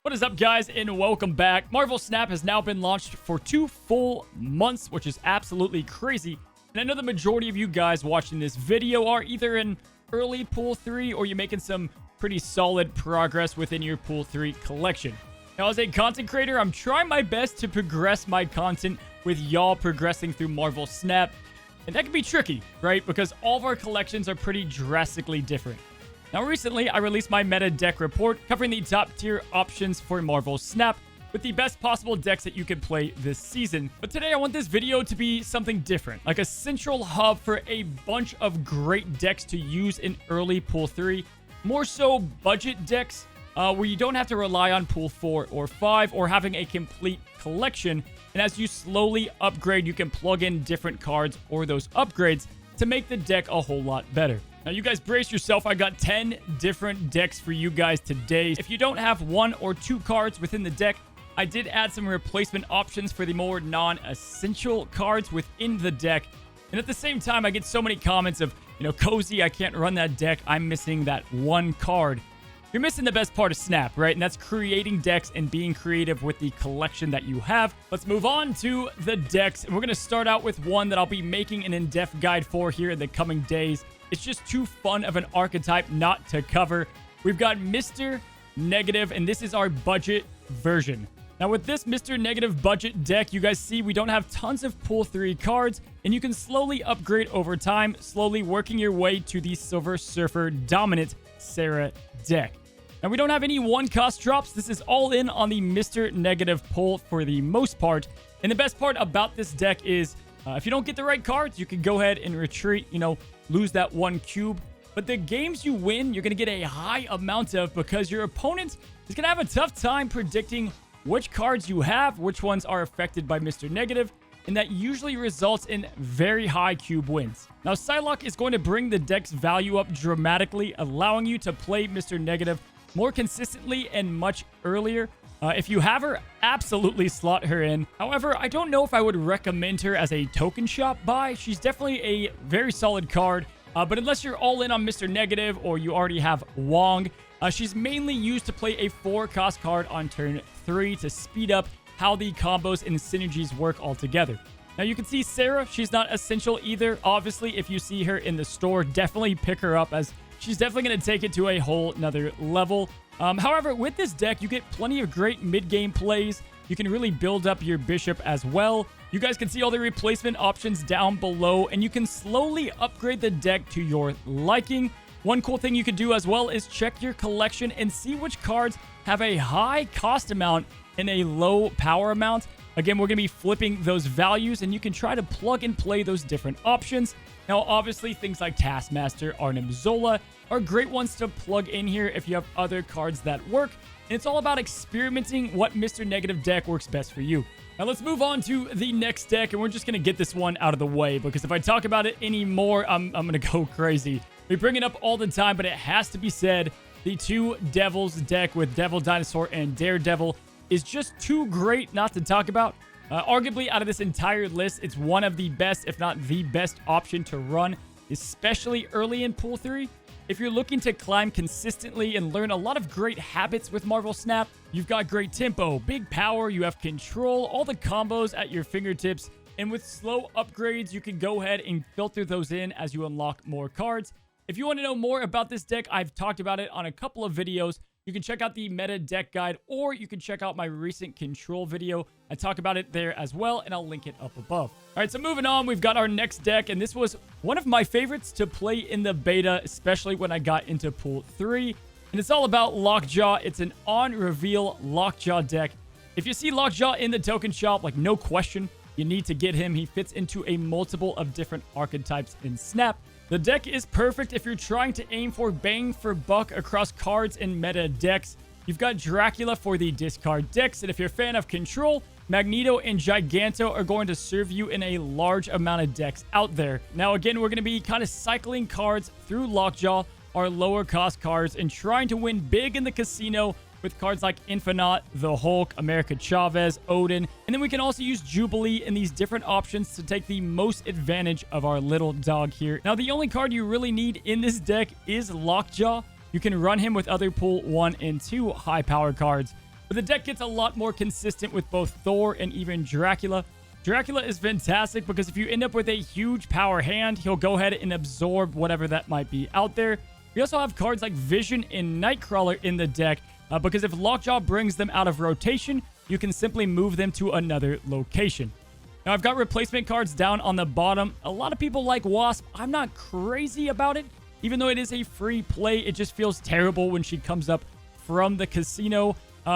What is up, guys, and welcome back. Marvel Snap has now been launched for 2 full months, which is absolutely crazy. And I know the majority of you guys watching this video are either in early Pool 3 or you're making some pretty solid progress within your Pool 3 collection. Now, as a content creator, I'm trying my best to progress my content with y'all progressing through Marvel Snap. And that can be tricky, right? Because all of our collections are pretty drastically different. Now, recently, I released my meta deck report covering the top tier options for Marvel Snap with the best possible decks that you can play this season. But today, I want this video to be something different, like a central hub for a bunch of great decks to use in early Pool 3. More so budget decks where you don't have to rely on Pool 4 or 5 or having a complete collection. And as you slowly upgrade, you can plug in different cards or those upgrades to make the deck a whole lot better. Now, you guys brace yourself. I got 10 different decks for you guys today. If you don't have 1 or 2 cards within the deck, I did add some replacement options for the more non-essential cards within the deck. And at the same time, I get so many comments of, Cozy, I can't run that deck. I'm missing that one card. You're missing the best part of Snap, right? And that's creating decks and being creative with the collection that you have. Let's move on to the decks. And we're going to start out with one that I'll be making an in-depth guide for here in the coming days. It's just too fun of an archetype not to cover. We've got Mr. Negative, and this is our budget version. Now, with this Mr. Negative budget deck, you guys see we don't have tons of Pool 3 cards, and you can slowly upgrade over time, slowly working your way to the Silver Surfer dominant Sarah deck. Now, we don't have any one-cost drops. This is all in on the Mr. Negative pull for the most part. And the best part about this deck is if you don't get the right cards, you can go ahead and retreat, lose that 1 cube. But the games you win, you're going to get a high amount of because your opponent is going to have a tough time predicting which cards you have, which ones are affected by Mr. Negative, and that usually results in very high cube wins. Now, Psylocke is going to bring the deck's value up dramatically, allowing you to play Mr. Negative more consistently and much earlier. If you have her, absolutely slot her in. However, I don't know if I would recommend her as a token shop buy. She's definitely a very solid card, but unless you're all in on Mr. Negative or you already have Wong, she's mainly used to play a 4-cost card on turn 3 to speed up how the combos and synergies work all together. Now, you can see Sarah, she's not essential either. Obviously, if you see her in the store, definitely pick her up as she's definitely going to take it to a whole nother level. However, with this deck, you get plenty of great mid-game plays. You can really build up your bishop as well. You guys can see all the replacement options down below, and you can slowly upgrade the deck to your liking. One cool thing you could do as well is check your collection and see which cards have a high cost amount and a low power amount. Again, we're going to be flipping those values, and you can try to plug and play those different options. Now, obviously, things like Taskmaster, Arnim Zola are great ones to plug in here if you have other cards that work. And it's all about experimenting what Mr. Negative deck works best for you. Now, let's move on to the next deck, and we're just going to get this one out of the way because if I talk about it anymore, I'm going to go crazy. We bring it up all the time, but it has to be said, the 2 Devils deck with Devil Dinosaur and Daredevil is just too great not to talk about. Arguably, out of this entire list, it's one of the best, if not the best option to run, especially early in Pool 3. If you're looking to climb consistently and learn a lot of great habits with Marvel Snap, you've got great tempo, big power, you have control, all the combos at your fingertips, and with slow upgrades, you can go ahead and filter those in as you unlock more cards. If you want to know more about this deck, I've talked about it on a couple of videos. You can check out the meta deck guide, or you can check out my recent control video. I talk about it there as well, and I'll link it up above. All right, so moving on, we've got our next deck, and this was one of my favorites to play in the beta, especially when I got into Pool 3. And it's all about Lockjaw. It's an on-reveal Lockjaw deck. If you see Lockjaw in the token shop, like no question, you need to get him. He fits into a multiple of different archetypes in Snap. The deck is perfect if you're trying to aim for bang for buck across cards and meta decks. You've got Dracula for the discard decks, and if you're a fan of control, Magneto and Giganto are going to serve you in a large amount of decks out there. Now, again, we're going to be kind of cycling cards through Lockjaw, our lower cost cards, and trying to win big in the casino with cards like Infinite, the Hulk, America Chavez, Odin, and then we can also use Jubilee in these different options to take the most advantage of our little dog here. Now, the only card you really need in this deck is Lockjaw. You can run him with other Pool 1 and 2 high power cards. But the deck gets a lot more consistent with both Thor and even Dracula. Dracula is fantastic because if you end up with a huge power hand, he'll go ahead and absorb whatever that might be out there. We also have cards like Vision and Nightcrawler in the deck because if Lockjaw brings them out of rotation, you can simply move them to another location. Now, I've got replacement cards down on the bottom. A lot of people like Wasp. I'm not crazy about it. Even though it is a free play, it just feels terrible when she comes up from the casino.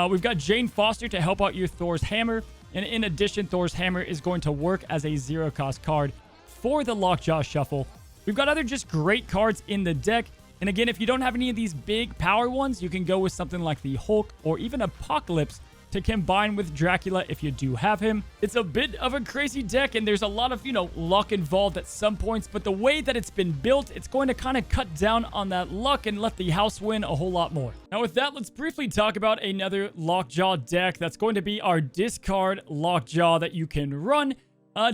We've got Jane Foster to help out your Thor's Hammer. And in addition, Thor's Hammer is going to work as a 0-cost card for the Lockjaw Shuffle. We've got other just great cards in the deck. And again, if you don't have any of these big power ones, you can go with something like the Hulk or even Apocalypse to combine with Dracula if you do have him. It's a bit of a crazy deck, and there's a lot of, luck involved at some points, but the way that it's been built, it's going to kind of cut down on that luck and let the house win a whole lot more. Now with that, let's briefly talk about another Lockjaw deck that's going to be our Discard Lockjaw that you can run.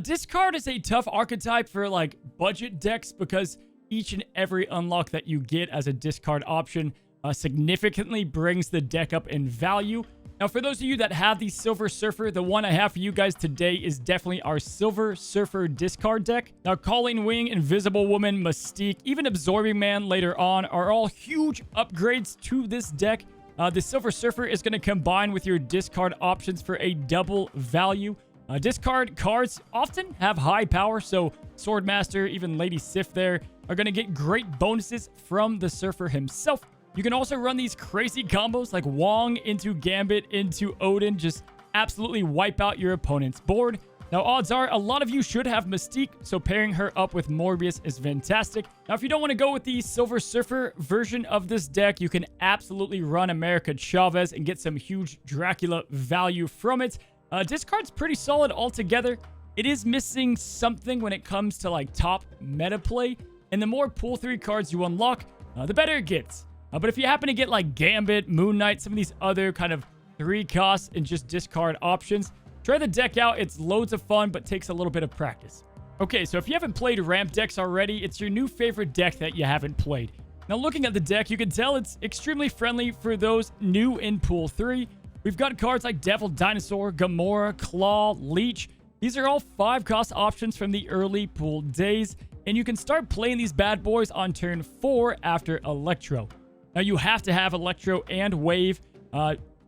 Discard is a tough archetype for like budget decks because each and every unlock that you get as a discard option significantly brings the deck up in value. Now, for those of you that have the Silver Surfer, the one I have for you guys today is definitely our Silver Surfer discard deck. Now, Calling Wing, Invisible Woman, Mystique, even Absorbing Man later on are all huge upgrades to this deck. The Silver Surfer is going to combine with your discard options for a double value. Discard cards often have high power, so Swordmaster, even Lady Sif there, are going to get great bonuses from the Surfer himself. You can also run these crazy combos like Wong into Gambit into Odin, just absolutely wipe out your opponent's board. Now, odds are a lot of you should have Mystique, so pairing her up with Morbius is fantastic. Now, if you don't want to go with the Silver Surfer version of this deck, you can absolutely run America Chavez and get some huge Dracula value from it. Discard's pretty solid altogether. It is missing something when it comes to like top meta play, and the more pool 3 cards you unlock, the better it gets. But if you happen to get like Gambit, Moon Knight, some of these other kind of 3 costs and just discard options, try the deck out. It's loads of fun, but takes a little bit of practice. Okay, so if you haven't played ramp decks already, it's your new favorite deck that you haven't played. Now, looking at the deck, you can tell it's extremely friendly for those new in Pool 3. We've got cards like Devil Dinosaur, Gamora, Claw, Leech. These are all 5-cost options from the early Pool days, and you can start playing these bad boys on turn 4 after Electro. Now, you have to have Electro and Wave,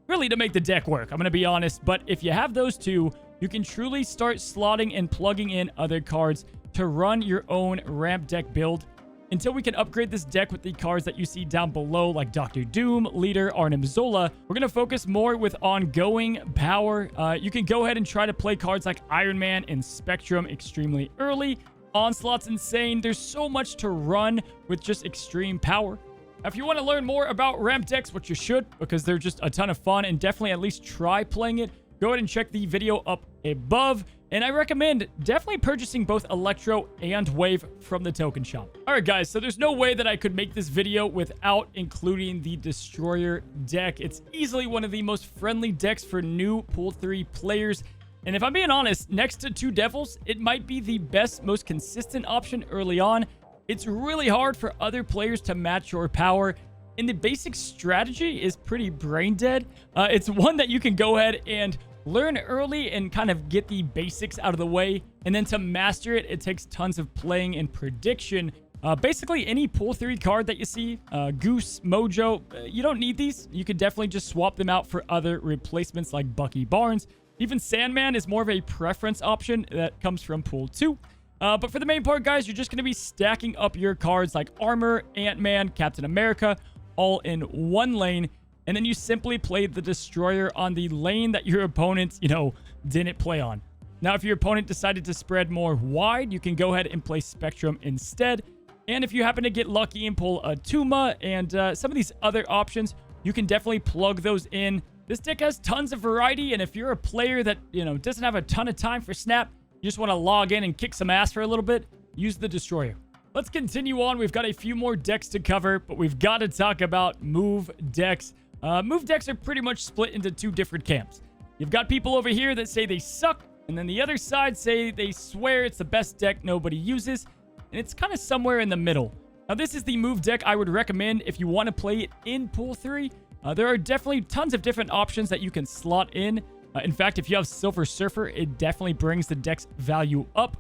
really to make the deck work, I'm going to be honest. But if you have those two, you can truly start slotting and plugging in other cards to run your own ramp deck build. Until we can upgrade this deck with the cards that you see down below, like Dr. Doom, Leader, Arnim Zola, we're going to focus more with ongoing power. You can go ahead and try to play cards like Iron Man and Spectrum extremely early. Onslaught's insane. There's so much to run with just extreme power. If you want to learn more about ramp decks, which you should, because they're just a ton of fun and definitely at least try playing it, go ahead and check the video up above. And I recommend definitely purchasing both Electro and Wave from the token shop. All right, guys, so there's no way that I could make this video without including the Destroyer deck. It's easily one of the most friendly decks for new Pool 3 players. And if I'm being honest, next to 2 Devils, it might be the best, most consistent option early on. It's really hard for other players to match your power, and the basic strategy is pretty brain dead. It's one that you can go ahead and learn early and kind of get the basics out of the way, and then to master it, it takes tons of playing and prediction. Basically, any Pool 3 card that you see, Goose, Mojo, you don't need these. You could definitely just swap them out for other replacements like Bucky Barnes. Even Sandman is more of a preference option that comes from Pool 2. But for the main part, guys, you're just going to be stacking up your cards like Armor, Ant-Man, Captain America, all in one lane. And then you simply play the Destroyer on the lane that your opponent, didn't play on. Now, if your opponent decided to spread more wide, you can go ahead and play Spectrum instead. And if you happen to get lucky and pull a Tuma and some of these other options, you can definitely plug those in. This deck has tons of variety, and if you're a player that, doesn't have a ton of time for Snap, you just want to log in and kick some ass for a little bit, use the Destroyer. Let's continue on. We've got a few more decks to cover, but we've got to talk about move decks. Move decks are pretty much split into 2 different camps. You've got people over here that say they suck, and then the other side say they swear it's the best deck nobody uses, and it's kind of somewhere in the middle. Now, this is the move deck I would recommend if you want to play it in Pool 3. There are definitely tons of different options that you can slot in. In fact, if you have Silver Surfer, it definitely brings the deck's value up.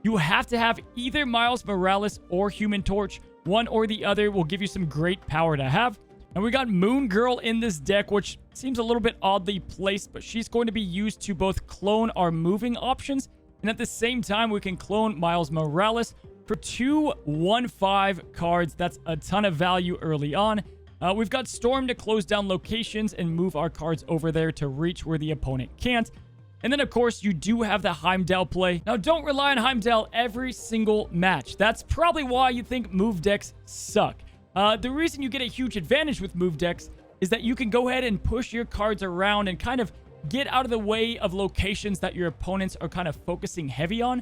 You have to have either Miles Morales or Human Torch. One or the other will give you some great power to have. And we got Moon Girl in this deck, which seems a little bit oddly placed, but she's going to be used to both clone our moving options, and at the same time, we can clone Miles Morales for 2 1/5 cards. That's a ton of value early on. We've got Storm to close down locations and move our cards over there to reach where the opponent can't. And then, of course, you do have the Heimdall play. Now, don't rely on Heimdall every single match. That's probably why you think move decks suck. The reason you get a huge advantage with move decks is that you can go ahead and push your cards around and kind of get out of the way of locations that your opponents are kind of focusing heavy on.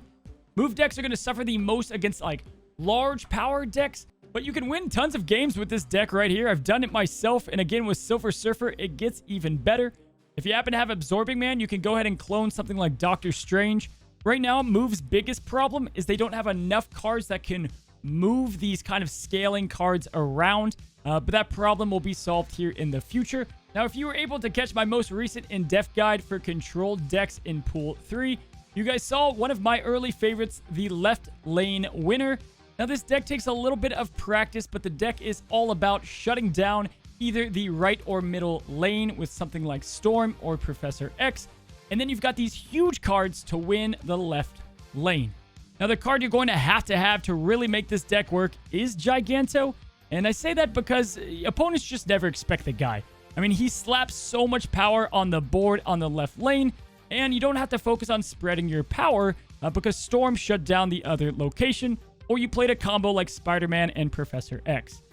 Move decks are going to suffer the most against, like, large power decks, but you can win tons of games with this deck right here. I've done it myself, and again, with Silver Surfer, it gets even better. If you happen to have Absorbing Man, you can go ahead and clone something like Doctor Strange. Right now, Move's biggest problem is they don't have enough cards that can move these kind of scaling cards around, but that problem will be solved here in the future. Now, if you were able to catch my most recent in-depth guide for controlled decks in Pool 3, you guys saw one of my early favorites, the Left Lane Winner. Now, this deck takes a little bit of practice, but the deck is all about shutting down either the right or middle lane with something like Storm or Professor X, and then you've got these huge cards to win the left lane. Now, the card you're going to have to really make this deck work is Giganto, and I say that because opponents just never expect the guy. I mean, he slaps so much power on the board on the left lane, and you don't have to focus on spreading your power because Storm shut down the other location, or you played a combo like Spider-Man and Professor X.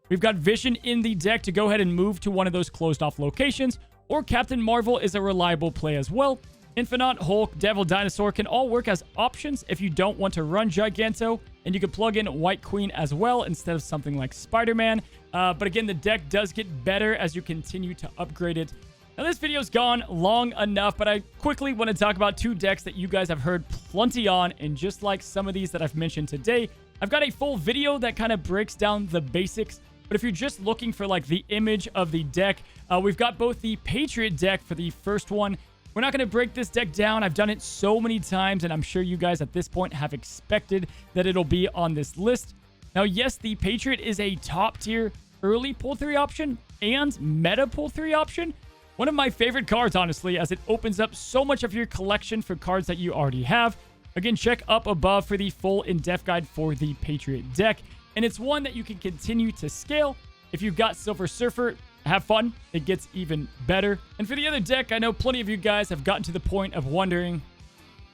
We've got Vision in the deck to go ahead and move to one of those closed-off locations, or Captain Marvel is a reliable play as well. Infinite, Hulk, Devil Dinosaur can all work as options if you don't want to run Giganto, and you can plug in White Queen as well instead of something like Spider-Man. But again, the deck does get better as you continue to upgrade it. Now, this video's gone long enough, but I quickly want to talk about 2 decks that you guys have heard plenty on, and just like some of these that I've mentioned today, I've got a full video that kind of breaks down the basics. But if you're just looking for like the image of the deck, we've got both the Patriot deck for the first one. We're not going to break this deck down. I've done it so many times, and I'm sure you guys at this point have expected that it'll be on this list. Now, yes, the Patriot is a top tier early pull 3 option and meta pull 3 option. One of my favorite cards, honestly, as it opens up so much of your collection for cards that you already have. Again, check up above for the full in-depth guide for the Patriot deck. And it's one that you can continue to scale. If you've got Silver Surfer, have fun. It gets even better. And for the other deck, I know plenty of you guys have gotten to the point of wondering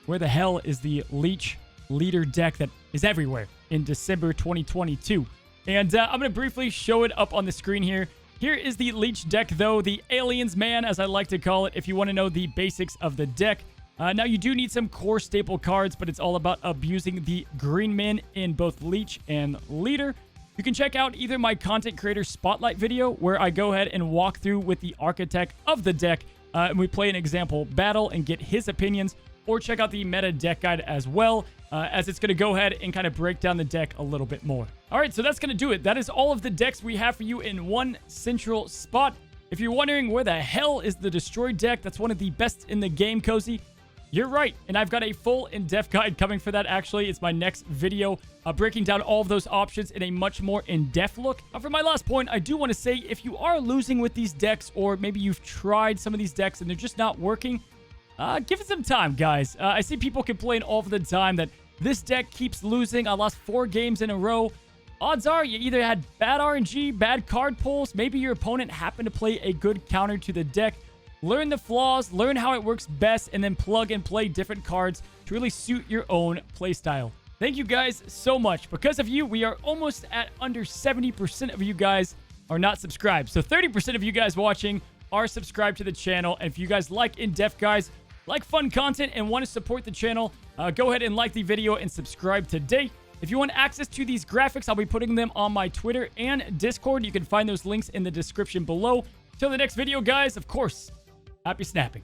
where the hell is the Leech leader deck that is everywhere in December 2022. And I'm going to briefly show it up on the screen here. Here is the Leech deck, though, the Aliens Man, as I like to call it, if you want to know the basics of the deck. Now, you do need some core staple cards, but it's all about abusing the green min in both Leech and Leader. You can check out either my content creator spotlight video, where I go ahead and walk through with the architect of the deck, and we play an example battle and get his opinions, or check out the meta deck guide as well, as it's going to go ahead and kind of break down the deck a little bit more. All right, so that's going to do it. That is all of the decks we have for you in one central spot. If you're wondering where the hell is the Destroy deck, that's one of the best in the game, Cozy. You're right, and I've got a full in-depth guide coming for that, actually. It's my next video, breaking down all of those options in a much more in-depth look. For my last point, I do want to say, if you are losing with these decks, or maybe you've tried some of these decks and they're just not working, give it some time, guys. I see people complain all the time that this deck keeps losing. I lost 4 games in a row. Odds are you either had bad RNG, bad card pulls, maybe your opponent happened to play a good counter to the deck. Learn the flaws, learn how it works best, and then plug and play different cards to really suit your own playstyle. Thank you guys so much. Because of you, we are almost at under 70% of you guys are not subscribed. So 30% of you guys watching are subscribed to the channel. And if you guys like in-depth guys, like fun content, and want to support the channel, go ahead and like the video and subscribe today. If you want access to these graphics, I'll be putting them on my Twitter and Discord. You can find those links in the description below. Till the next video, guys, of course, happy snapping.